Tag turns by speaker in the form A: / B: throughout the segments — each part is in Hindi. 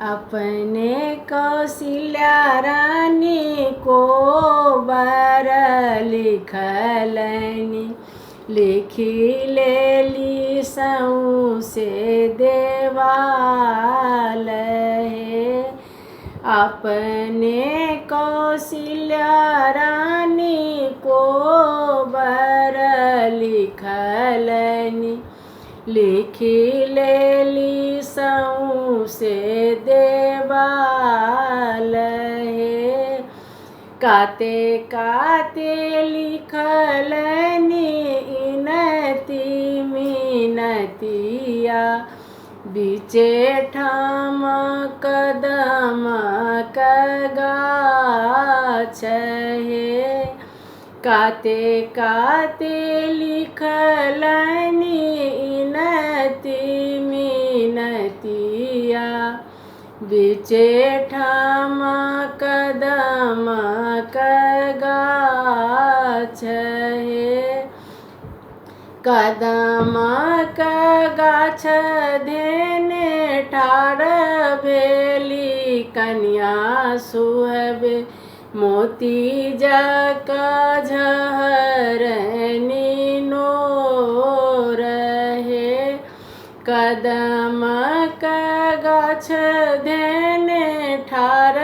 A: अपने कौशल्या रानी को बर लिखलनि, लिखी लेली सौंसे देवाल हे। अपने कौशल्या रानी को बर लिखलनि, लिखी लेली सौंसे देवाल हे। काते काते लिखलनि इनती मिनतिया, बीचे ठाम कदम गाछ हे। काते काते लिखलनि इनती मिनतिया, बीचे ठाम कदम गाछ हे। कदम गाछ धेने ठाढ़ भेली कन्या सुहबे, मोती जक झहरनि नोर हे। कदम गाछ धेने ठाढ़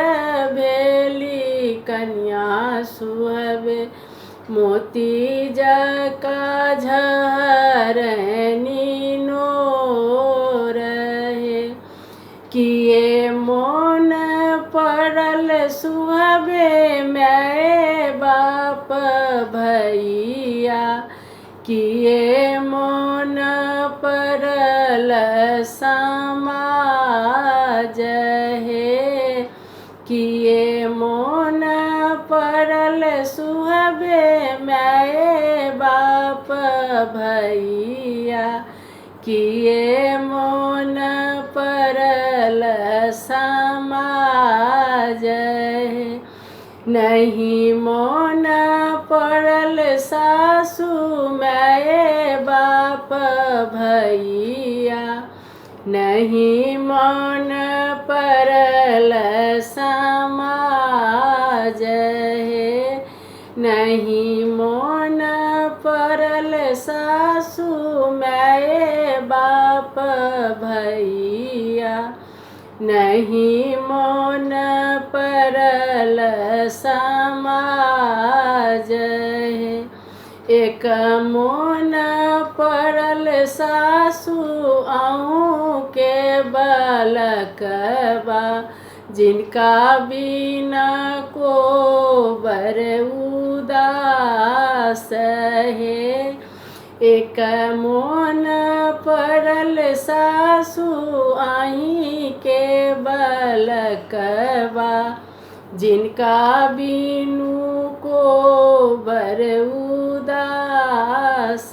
A: भेली कन्या सुहबे, मोती जक झहरनि नोर हे। किए मोन पड़ल सुहबे माय बाप भैया, किए मोन पड़ल समाज हे। किए मोन पड़ल सुहबे माय बाप भैया, किए मोन पड़ल समाज हे। नहीं मोन पड़ल सासु माय बाप भैया, नहीं मन पड़ल समाज हे। नहीं मन पड़ल सासु माय बाप भैया, नहीं मन पड़ल समाज हे। एक मोन पड़ल सासु अहूँ के बालकबा, जिनका बिना को बर उदास हे। एक मोन पड़ल सासु आही के बालकबा, जिनका बिनु को बर उदास।